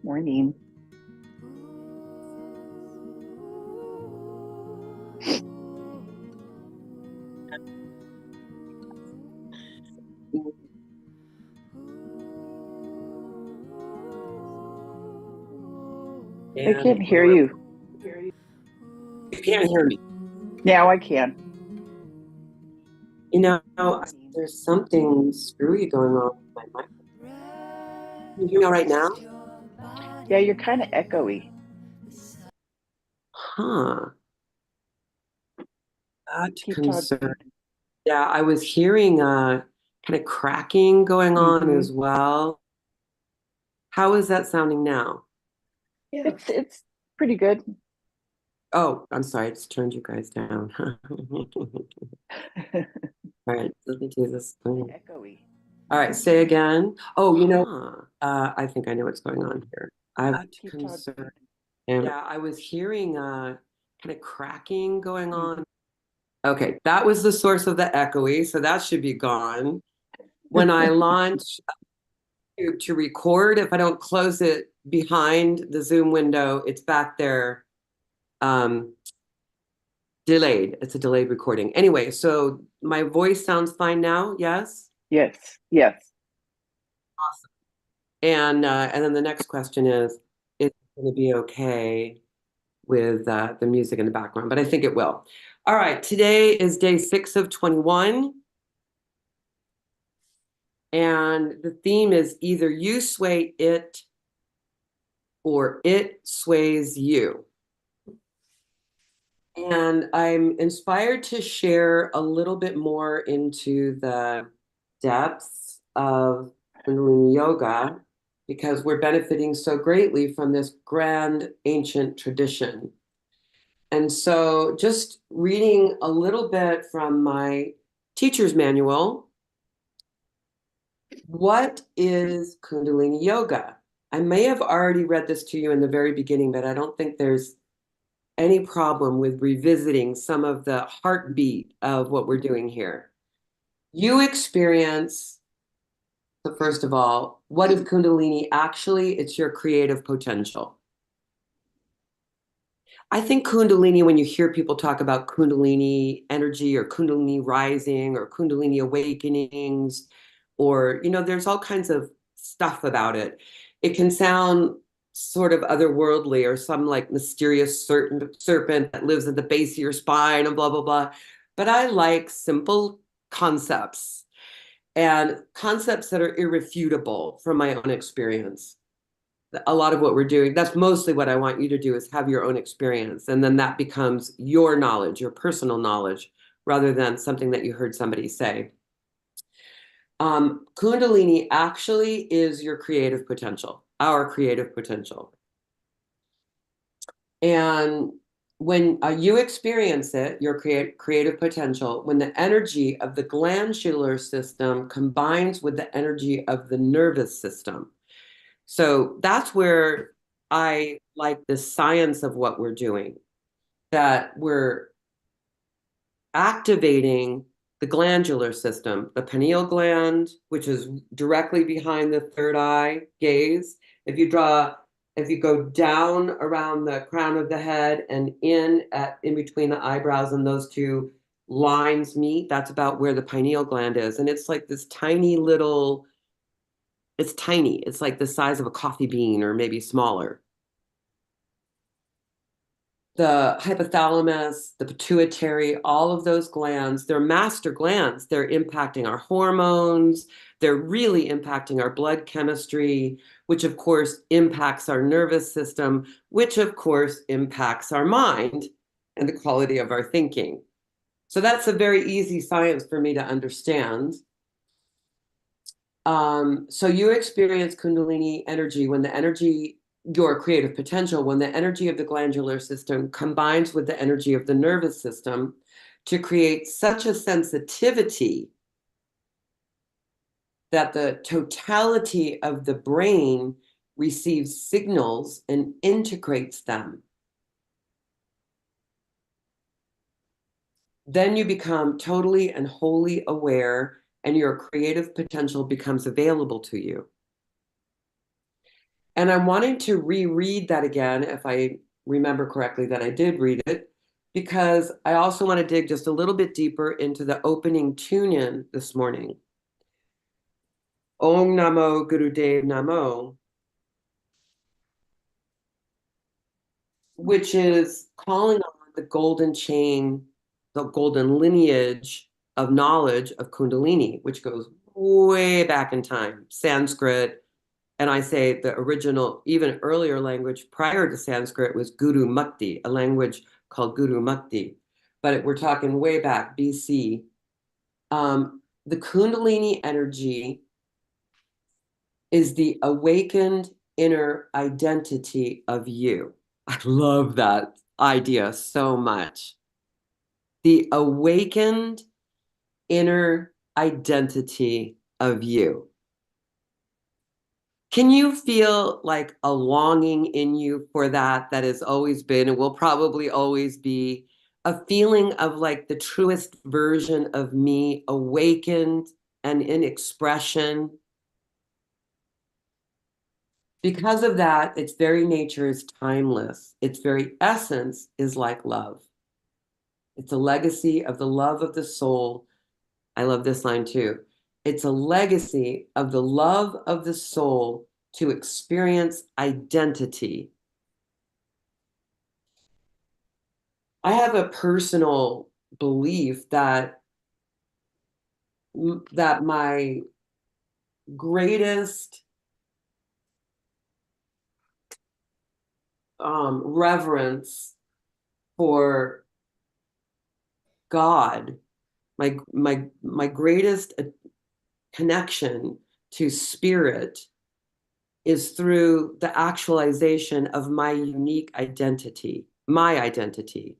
Morning. I And can't hear you. you can't hear me. Now I can. You know, there's something screwy going on with my mic. Can you hear me all right now? Yeah, you're kind of echoey. Huh. That Keep concern. talking. Yeah, I was hearing kind of cracking going on Hmm. as well. How is that sounding now? It's pretty good. Oh, I'm sorry, I just turned you guys down. All right, let me do this thing. Echoey. All right, say again. Oh, I think I know what's going on here. I've Keep concern. talking. Yeah, I was hearing kind of cracking going Hmm. on. Okay, that was the source of the echoey, so that should be gone. When I launch to record, if I don't close it behind the Zoom window, it's back there um, delayed. It's a delayed recording. Anyway, so my voice sounds fine now, yes? Yes, yes. Awesome. And then the next question is it going to be okay with the music in the background? But I think it will. All right, today is day 6 of 21. And the theme is either you sway it or it sways you. And I'm inspired to share a little bit more into the depths of Kundalini Yoga because we're benefiting so greatly from this grand ancient tradition. And so, just reading a little bit from my teacher's manual, what is Kundalini Yoga? I may have already read this to you in the very beginning, but I don't think there's any problem with revisiting some of the heartbeat of what we're doing here. You experience, so first of all, what is Kundalini? Actually, it's your creative potential. I think Kundalini, when you hear people talk about Kundalini energy or Kundalini rising or Kundalini awakenings, or, there's all kinds of stuff about it. It can sound sort of otherworldly or some like mysterious serpent that lives at the base of your spine and blah, blah, blah. But I like simple concepts and concepts that are irrefutable from my own experience. A lot of what we're doing, that's mostly what I want you to do, is have your own experience. And then that becomes your knowledge, your personal knowledge, rather than something that you heard somebody say. Kundalini actually is your creative potential, our creative potential. And when you experience it, your creative potential, when the energy of the glandular system combines with the energy of the nervous system. So that's where I like the science of what we're doing, that we're activating the glandular system, the pineal gland, which is directly behind the third eye gaze. If you go down around the crown of the head and in between the eyebrows and those two lines meet, that's about where the pineal gland is. And it's like this tiny little, it's tiny. It's like the size of a coffee bean or maybe smaller. The hypothalamus, the pituitary, all of those glands, they're master glands. They're impacting our hormones. They're really impacting our blood chemistry, which of course impacts our nervous system, which of course impacts our mind and the quality of our thinking. So that's a very easy science for me to understand. So you experience Kundalini energy when the energy, your creative potential, when the energy of the glandular system combines with the energy of the nervous system to create such a sensitivity that the totality of the brain receives signals and integrates them. Then you become totally and wholly aware, and your creative potential becomes available to you. And I'm wanting to reread that again, if I remember correctly that I did read it, because I also want to dig just a little bit deeper into the opening tune-in this morning. Om Namo Gurudev Namo, which is calling on the golden chain, the golden lineage of knowledge of Kundalini, which goes way back in time, Sanskrit. And I say the original, even earlier language prior to Sanskrit was Guru Mukti, a language called Guru Mukti. But we're talking way back, BC. The Kundalini energy is the awakened inner identity of you. I love that idea so much. The awakened inner identity of you. Can you feel like a longing in you for that has always been and will probably always be a feeling of like the truest version of me awakened and in expression? Because of that, its very nature is timeless. Its very essence is like love. It's a legacy of the love of the soul. I love this line too. It's a legacy of the love of the soul to experience identity. I have a personal belief that my greatest reverence for God, my greatest connection to spirit is through the actualization of my unique identity, my identity.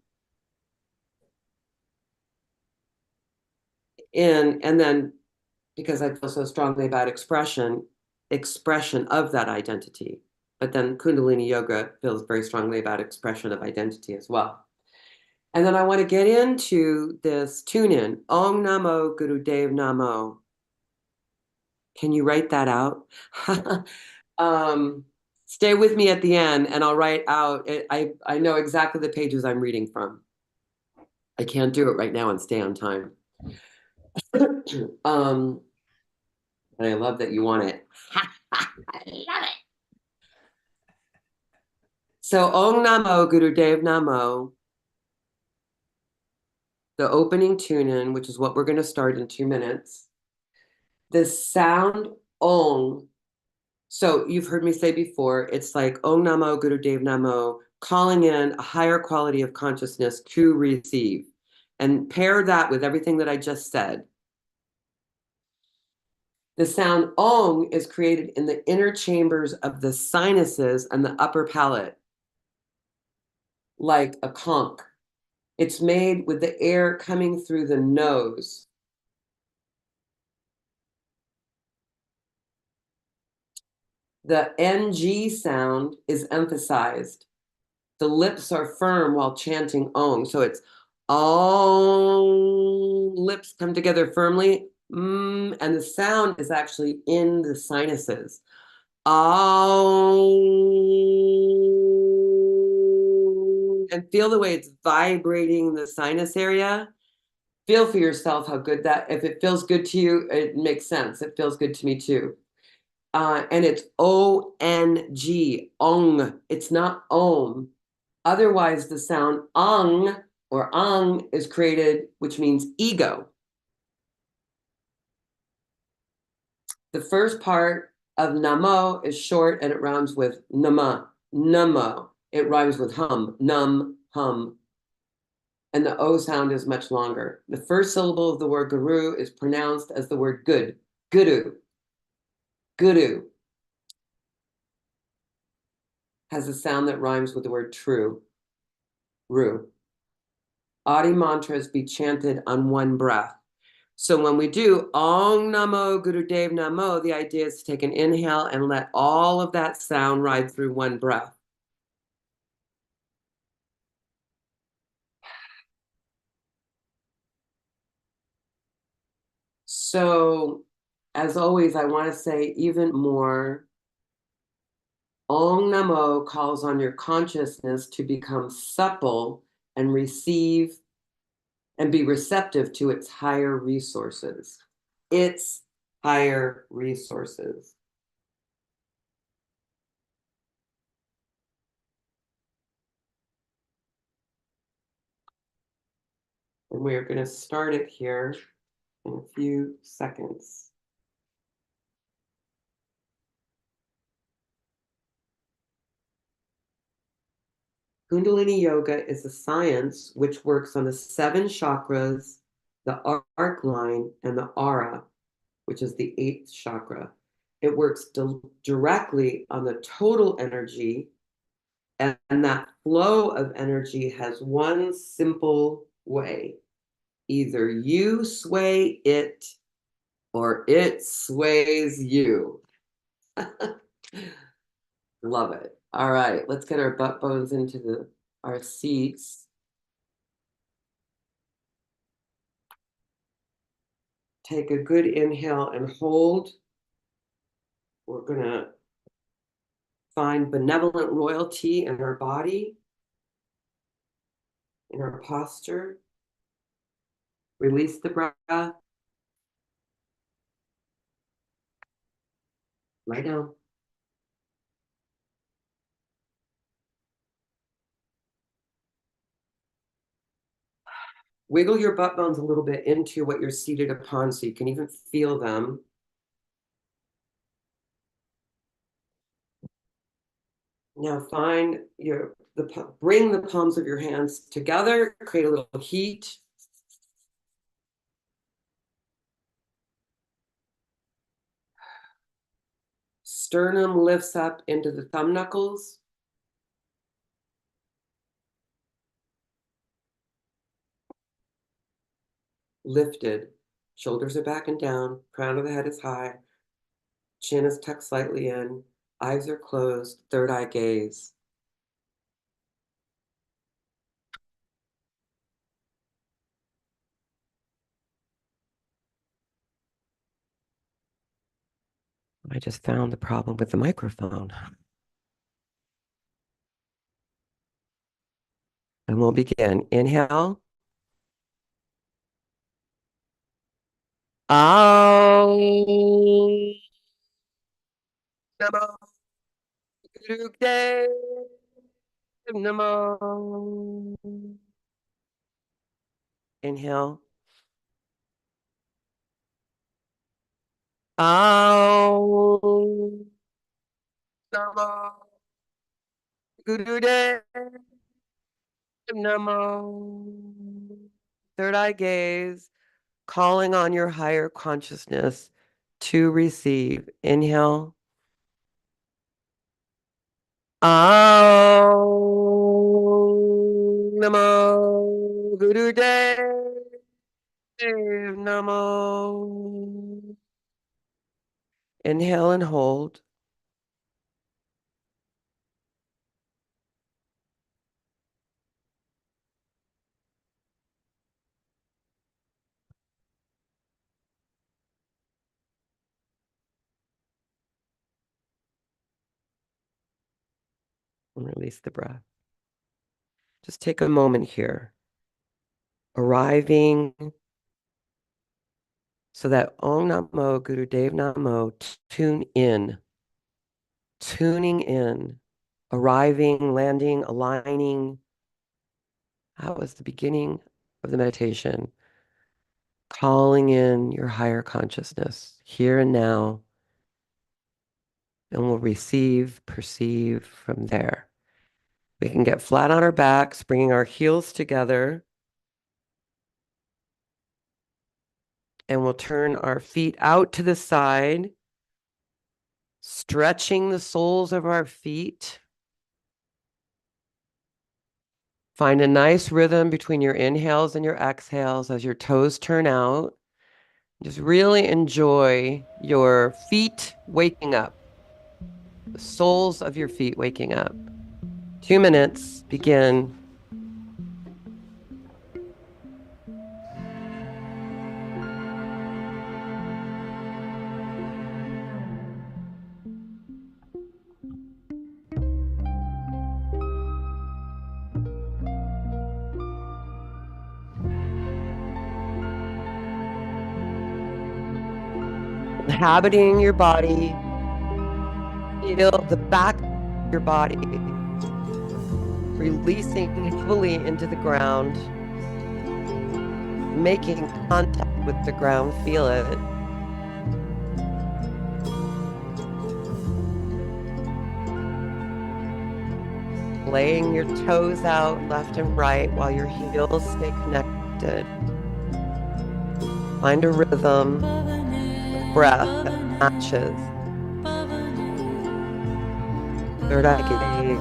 And then because I feel so strongly about expression of that identity. But then Kundalini Yoga feels very strongly about expression of identity as well. And then I want to get into this tune-in, Om Namo Gurudev Namo. Can you write that out? Stay with me at the end and I'll write out. I know exactly the pages I'm reading from. I can't do it right now and stay on time. And I love that you want it. I love it. So Om Namo Gurudev Namo, the opening tune-in, which is what we're going to start in 2 minutes. The sound Om. So you've heard me say before, it's like Om Namo Gurudev Namo, calling in a higher quality of consciousness to receive. And pair that with everything that I just said. The sound Om is created in the inner chambers of the sinuses and the upper palate, like a conch. It's made with the air coming through the nose. The NG sound is emphasized. The lips are firm while chanting Om. So it's Om, lips come together firmly, and the sound is actually in the sinuses. Om, and feel the way it's vibrating the sinus area. Feel for yourself how good that, if it feels good to you, it makes sense. It feels good to me too. And it's O-N-G, Ong. It's not Om. Otherwise, the sound Ang or Ang is created, which means ego. The first part of Namo is short and it rhymes with Nama, Namo. It rhymes with hum, num, hum. And the O sound is much longer. The first syllable of the word guru is pronounced as the word good, guru, guru. Has a sound that rhymes with the word true, ru. Adi mantras be chanted on one breath. So when we do Om Namo Gurudev Namo, the idea is to take an inhale and let all of that sound ride through one breath. So as always, I want to say even more Om Namo calls on your consciousness to become supple and receive and be receptive to its higher resources. Its higher resources. And we are going to start it here in a few seconds. Kundalini Yoga is a science which works on the 7 chakras, the arc line, and the aura, which is the 8th chakra. It works directly on the total energy, and that flow of energy has one simple way. Either you sway it or it sways you. Love it. All right, let's get our butt bones into our seats. Take a good inhale and hold. We're going to find benevolent royalty in our body, in our posture. Release the breath. Lie down. Wiggle your butt bones a little bit into what you're seated upon so you can even feel them. Now find bring the palms of your hands together, create a little heat. Sternum lifts up into the thumb knuckles. Lifted. Shoulders are back and down. Crown of the head is high. Chin is tucked slightly in. Eyes are closed. Third eye gaze. I just found the problem with the microphone. And we'll begin. Inhale. Om Namo Gurudev Namo. Inhale. Om Namo Gurudev Namo. Third eye gaze, calling on your higher consciousness to receive. Inhale. Om Namo Gurudev Namo. Inhale and hold. And release the breath. Just take a moment here. Arriving so that Om Namo Gurudev Namo, tune in, tuning in, arriving, landing, aligning. That was the beginning of the meditation. Calling in your higher consciousness here and now, and we'll receive, perceive from there. We can get flat on our backs, bringing our heels together, and we'll turn our feet out to the side, stretching the soles of our feet. Find a nice rhythm between your inhales and your exhales as your toes turn out. Just really enjoy your feet waking up, the soles of your feet waking up. 2 minutes, begin. inhabiting your body. Feel the back of your body releasing heavily into the ground, making contact with the ground. Feel it. Laying your toes out left and right while your heels stay connected. Find a rhythm of breath that matches. Third eye gaze.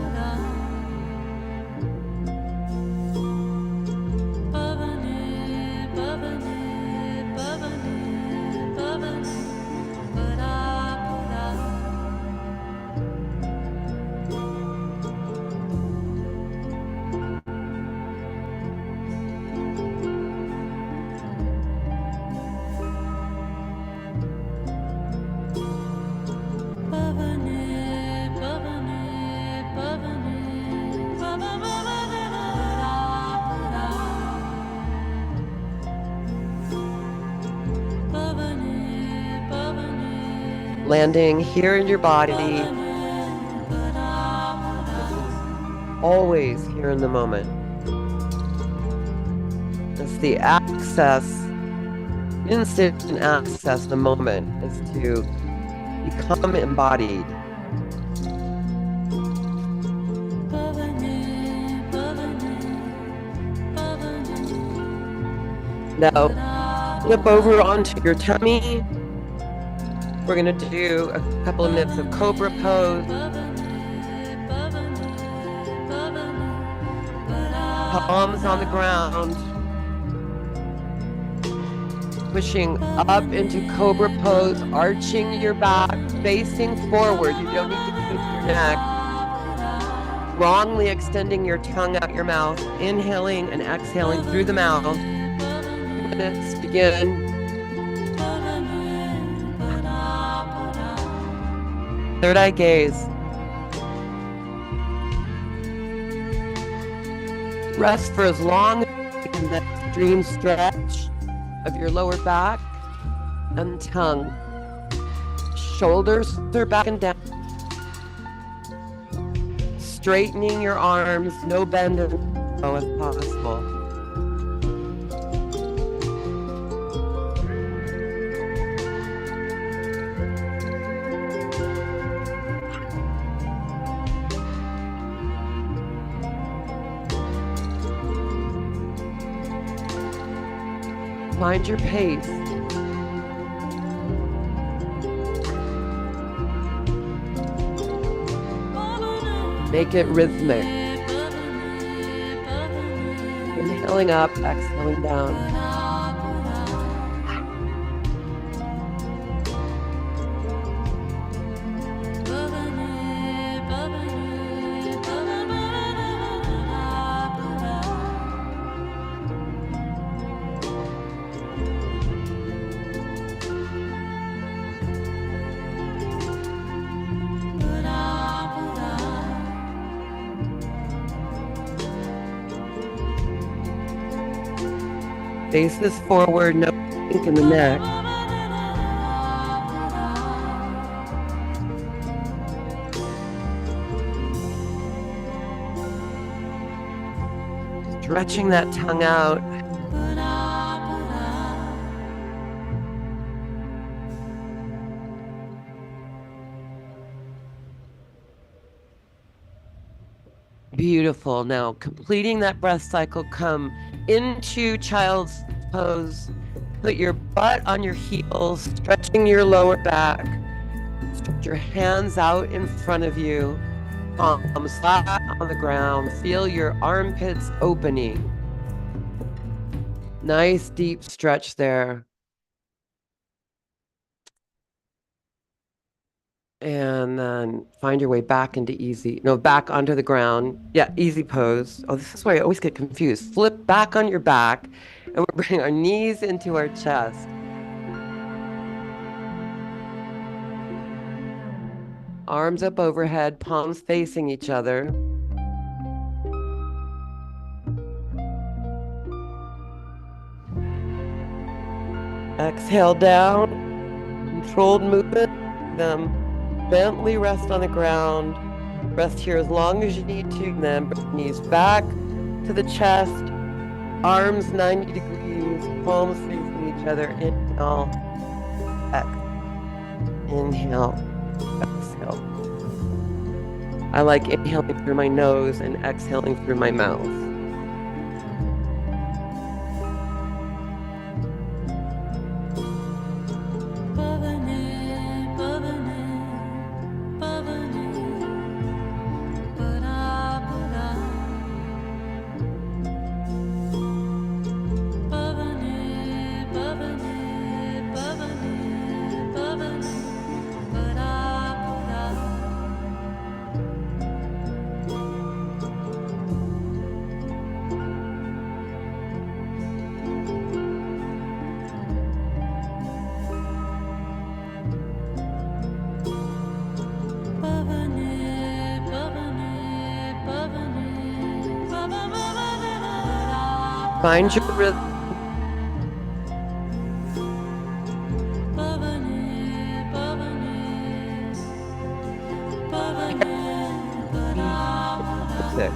Landing here in your body. Always here in the moment. It's the access, instant access, the moment is to become embodied. Now, flip over onto your tummy. We're going to do a couple of minutes of Cobra pose. Palms on the ground. Pushing up into Cobra pose, arching your back, facing forward. You don't need to keep your neck. Wrongly extending your tongue out your mouth, inhaling and exhaling through the mouth. 2 minutes, begin. Third eye gaze. Rest for as long as you can, that extreme stretch of your lower back and tongue. Shoulders are back and down. Straightening your arms, no bend as possible. Find your pace. Make it rhythmic. Inhaling up, exhaling down. Faces forward, no kink in the neck. Stretching that tongue out. Beautiful. Now, completing that breath cycle, come into child's pose. Put your butt on your heels, stretching your lower back. Stretch your hands out in front of you. Palms flat on the ground. Feel your armpits opening. Nice deep stretch there. And then find your way back into back onto the ground. Yeah, easy pose. Oh, this is why I always get confused. Flip back on your back, and we're bringing our knees into our chest. Arms up overhead, palms facing each other. Exhale down. And controlled movement. Them gently rest on the ground. Rest here as long as you need to. And then bring knees back to the chest. Arms 90 degrees. Palms facing each other. Inhale. Inhale. Exhale. I like inhaling through my nose and exhaling through my mouth. Find your rhythm. Sick.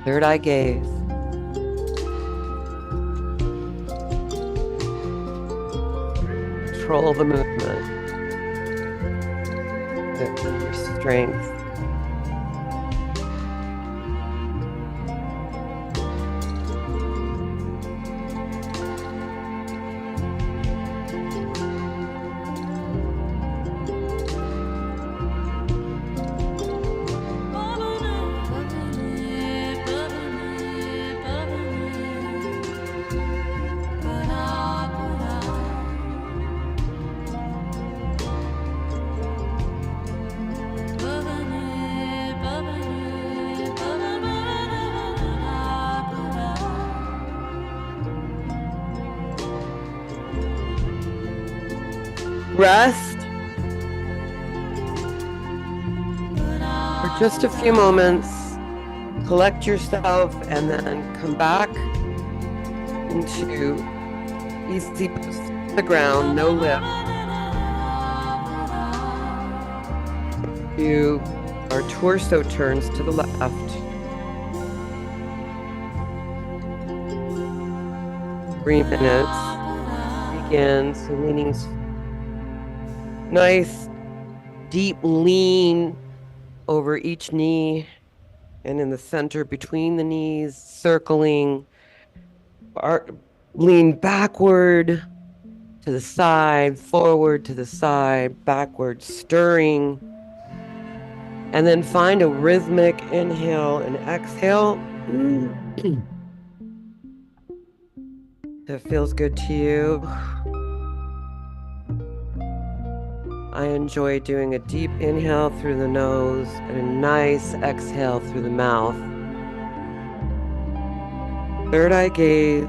Third eye gaze. Control the movement. Your strength. Rest for just a few moments, collect yourself, and then come back into easy post to the ground, no lift. Our torso turns to the left. 3 minutes begins, so leaning. Nice deep lean over each knee and in the center between the knees, circling, lean backward to the side, forward to the side, backward, stirring, and then find a rhythmic inhale and exhale. That feels good to you. I enjoy doing a deep inhale through the nose and a nice exhale through the mouth. Third eye gaze.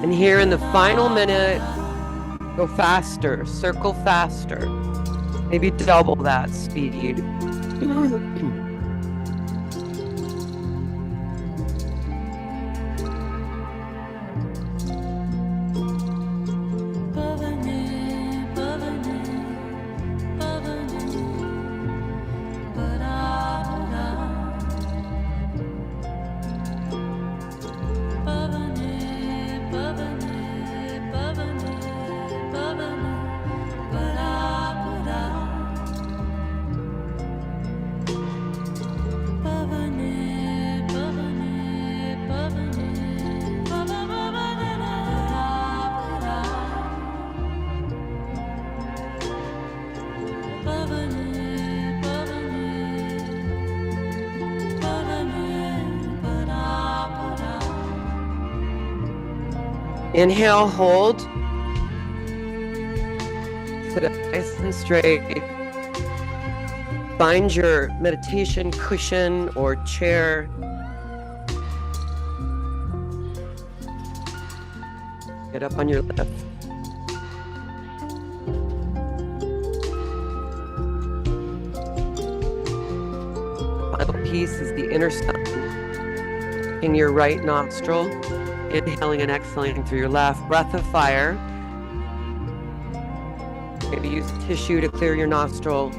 And here in the final minute, go faster, circle faster. Maybe double that speed. Inhale, hold. Sit up nice and straight. Find your meditation cushion or chair. Get up on your left. Final piece is the inner sun in your right nostril. Inhaling and exhaling through your left. Breath of fire. Maybe use tissue to clear your nostril.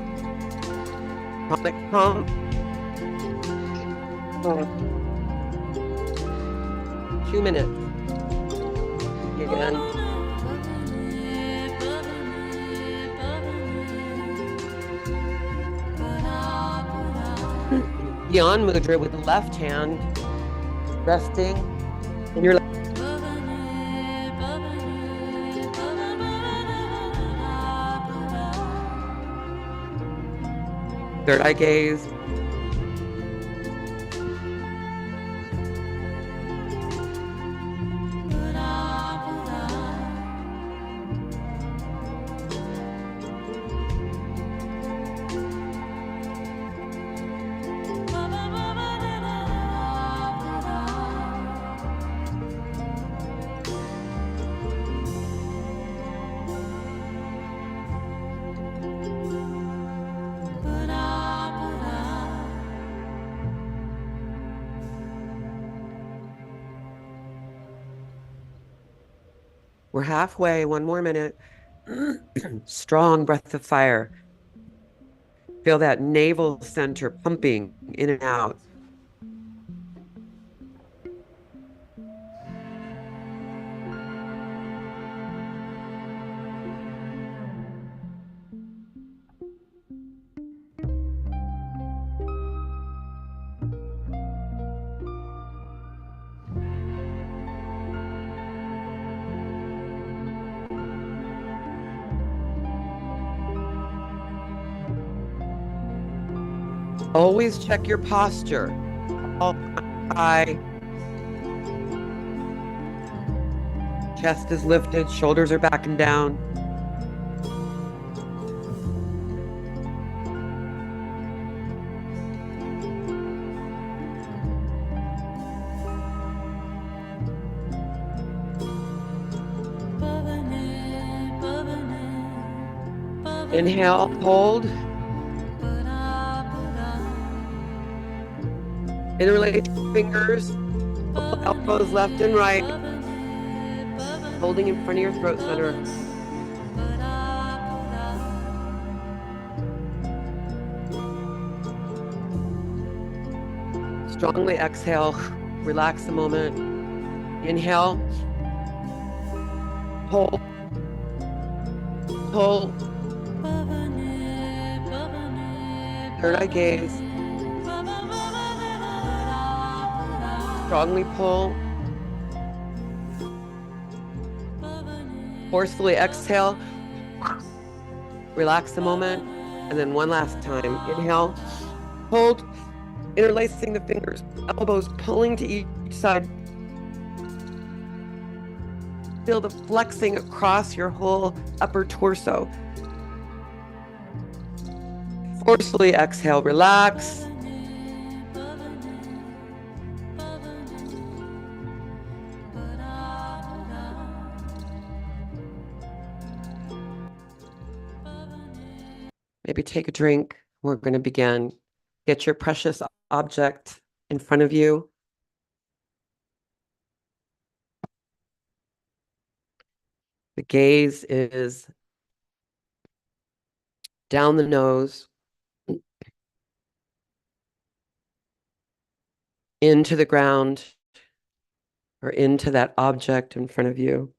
Tonic pump. 2 minutes. Again. Beyond Mudra with the left hand resting in your left. Third eye gaze. We're halfway, 1 more minute. Strong breath of fire. Feel that navel center pumping in and out. Always check your posture. All high. Chest is lifted, shoulders are back and down. Inhale, hold. Interlace fingers, elbows left and right, holding in front of your throat center. Strongly exhale, relax a moment. Inhale, hold, hold. Third eye gaze. Strongly pull. Forcefully exhale. Relax a moment. And then one last time. Inhale. Hold. Interlacing the fingers. Elbows pulling to each side. Feel the flexing across your whole upper torso. Forcefully exhale. Relax. Maybe take a drink. We're going to begin. Get your precious object in front of you. The gaze is down the nose, into the ground, or into that object in front of you.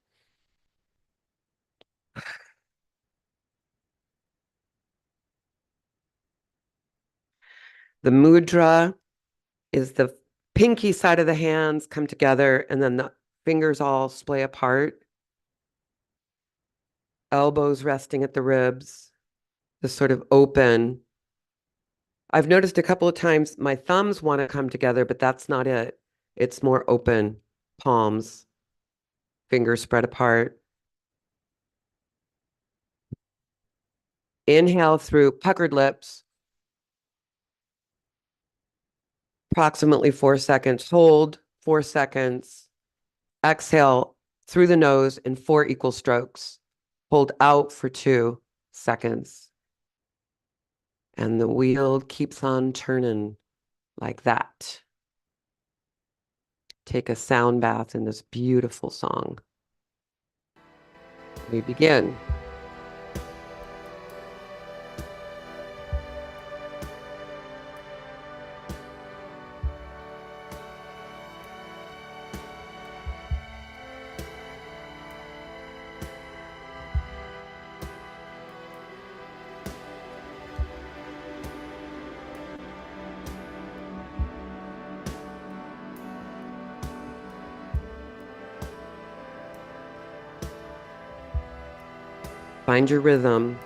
The mudra is the pinky side of the hands come together and then the fingers all splay apart. Elbows resting at the ribs, the sort of open. I've noticed a couple of times my thumbs want to come together, but that's not it. It's more open, palms, fingers spread apart. Inhale through puckered lips. Approximately 4 seconds. Hold 4 seconds. Exhale through the nose in 4 equal strokes. Hold out for 2 seconds. And the wheel keeps on turning like that. Take a sound bath in this beautiful song. We begin. Find your rhythm.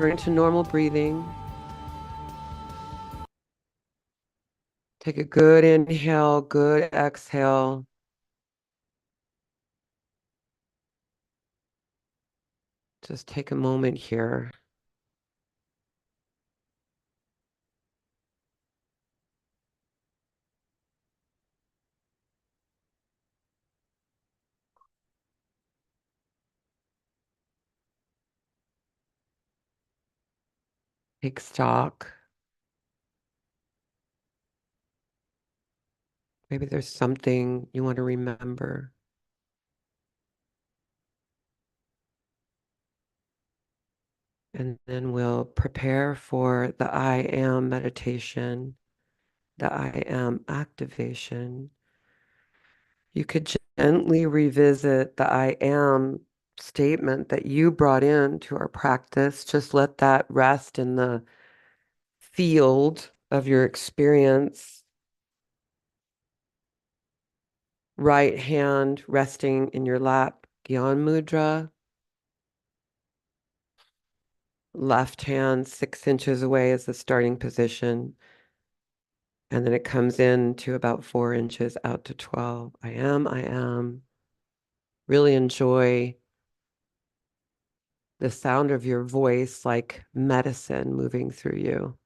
return to normal breathing. Take a good inhale, good exhale. Just take a moment here. Take stock. Maybe there's something you want to remember. And then we'll prepare for the I am meditation, the I am activation. You could gently revisit the I am statement that you brought into our practice. Just let that rest in the field of your experience. Right hand resting in your lap, Gyan Mudra. Left hand 6 inches away is the starting position. And then it comes in to about 4 inches out to 12. I am. Really enjoy the sound of your voice like medicine moving through you.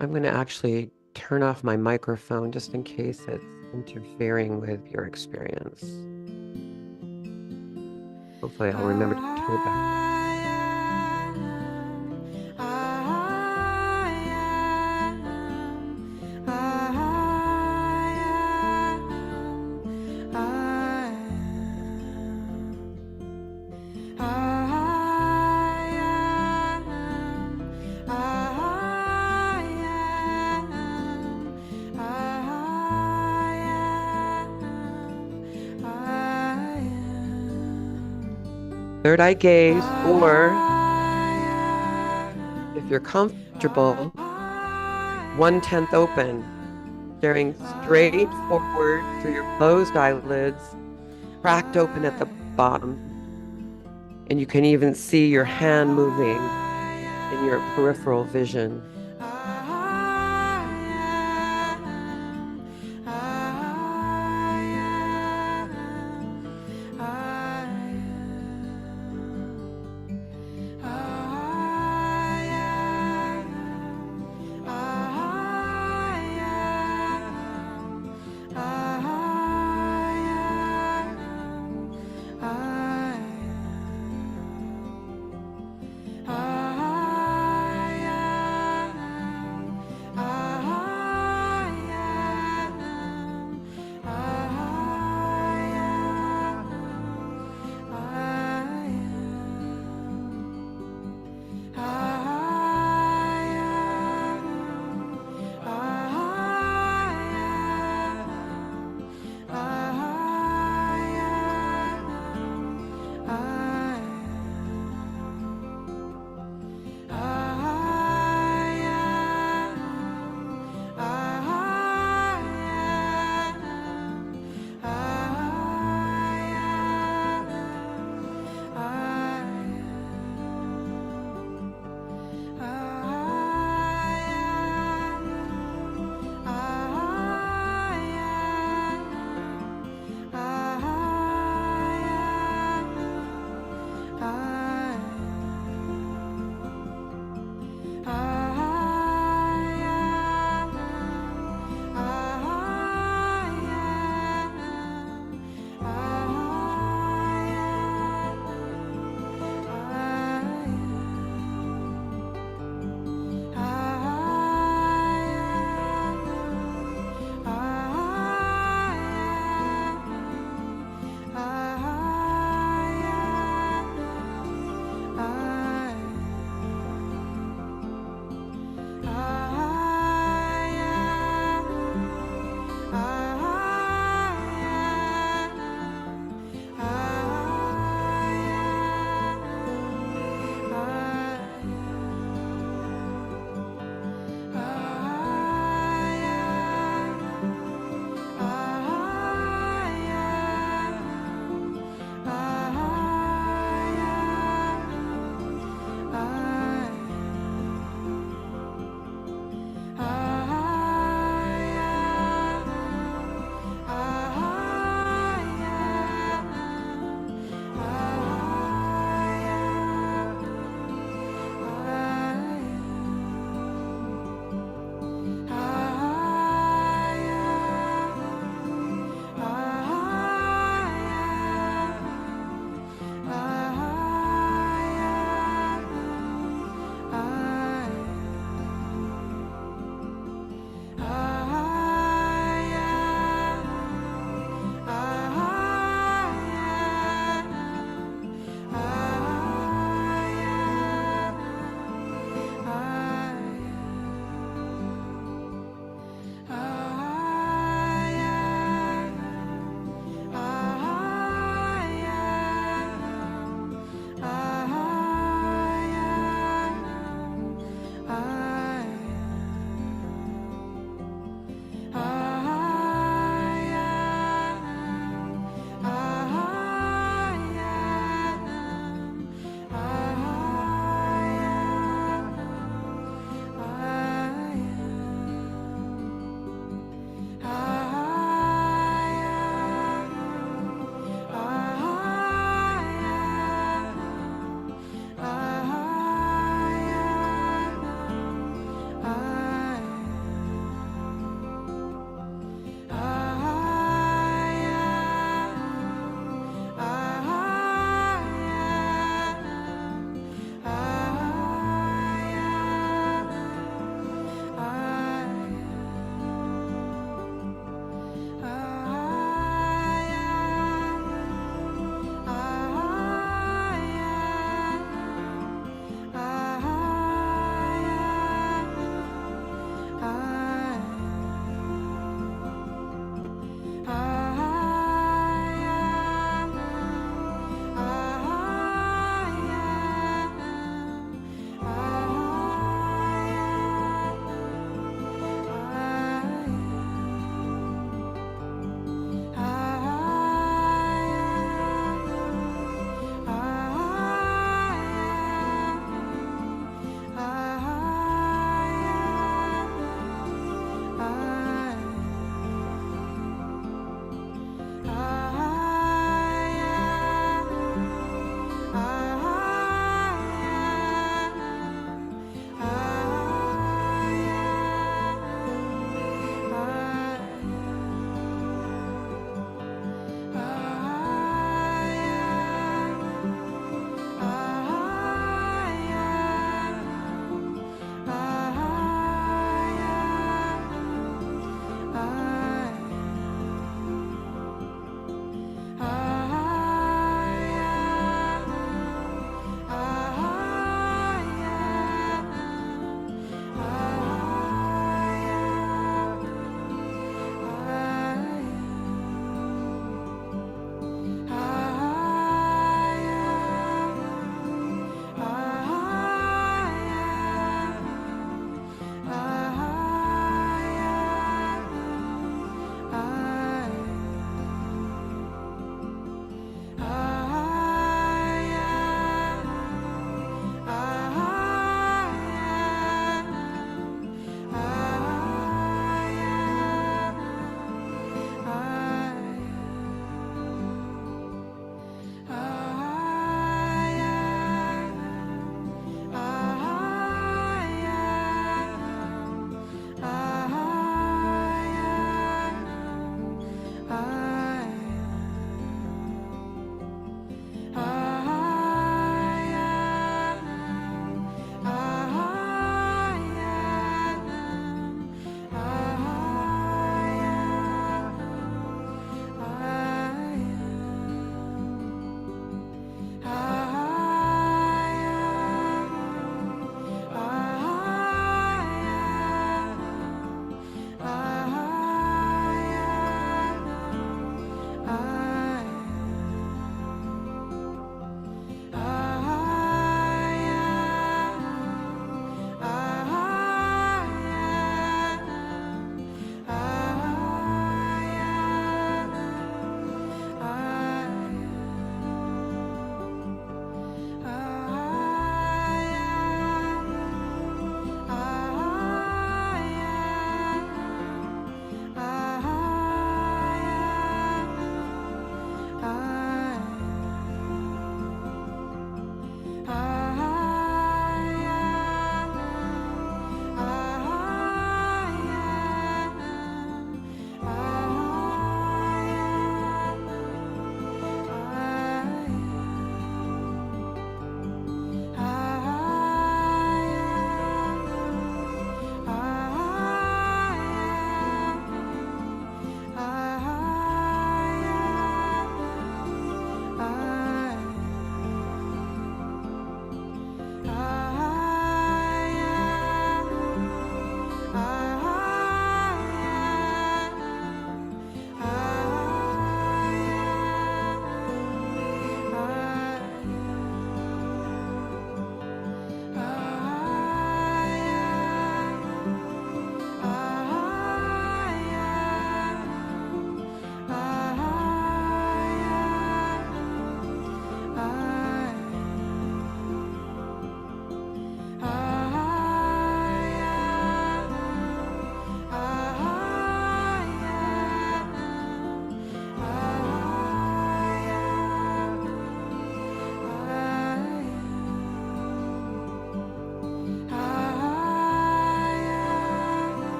I'm going to actually turn off my microphone just in case it's interfering with your experience. Hopefully I'll remember to turn it back. Third eye gaze, or if you're comfortable, 1/10 open, staring straight forward through your closed eyelids, cracked open at the bottom. And you can even see your hand moving in your peripheral vision.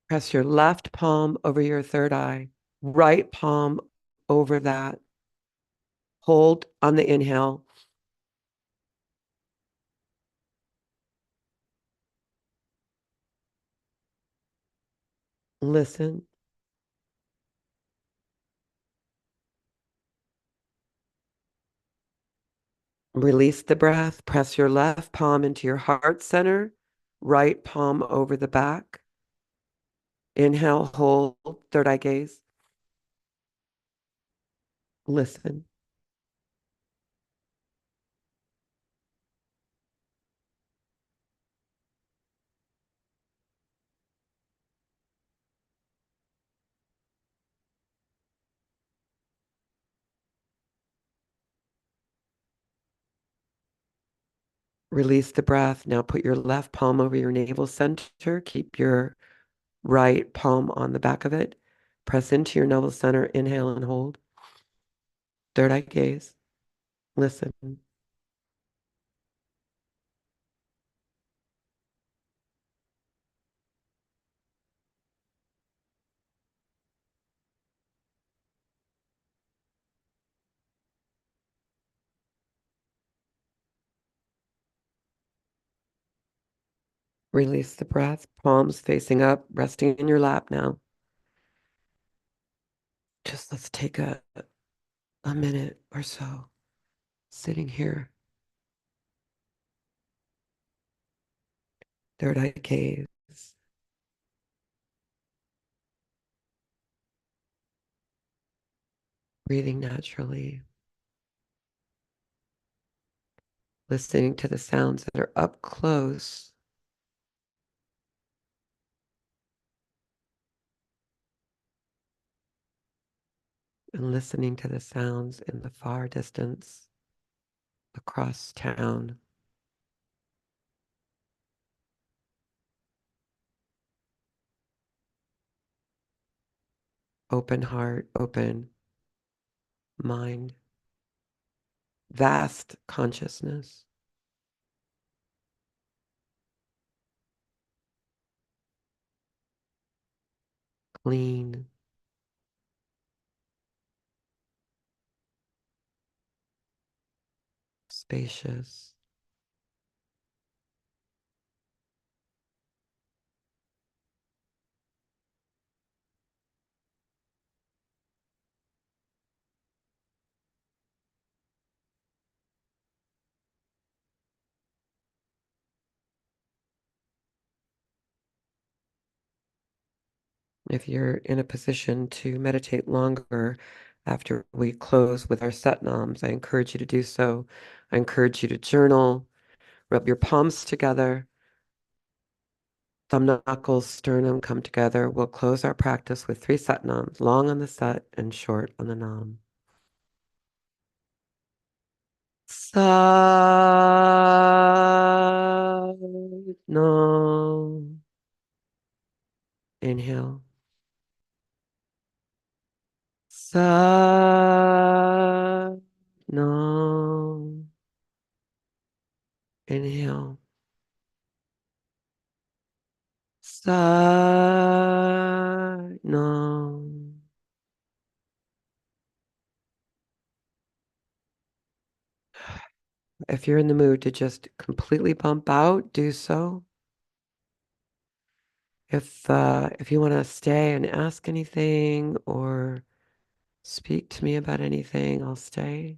Press your left palm over your third eye, right palm over that. Hold on the inhale. Listen. Release the breath. Press your left palm into your heart center, right palm over the back. Inhale, hold, third eye gaze. Listen. Release the breath. Now put your left palm over your navel center. Keep your right palm on the back of it. Press into your navel center. Inhale and hold. Third eye gaze. Listen. Release the breath. Palms facing up, resting in your lap now. Just let's take a minute or so sitting here. Third eye gaze. Breathing naturally. Listening to the sounds that are up close. And listening to the sounds in the far distance across town. Open heart, open mind, vast consciousness. Clean, spacious. If you're in a position to meditate longer after we close with our Satnams, I encourage you to do so. I encourage you to journal, rub your palms together, thumb knuckles, sternum come together. We'll close our practice with 3 Satnams, long on the Sat and short on the Nam. Sat Nam. Inhale. Sat Nam. Inhale. Sat Nam. If you're in the mood to just completely bump out, do so. If you want to stay and ask anything or speak to me about anything, I'll stay.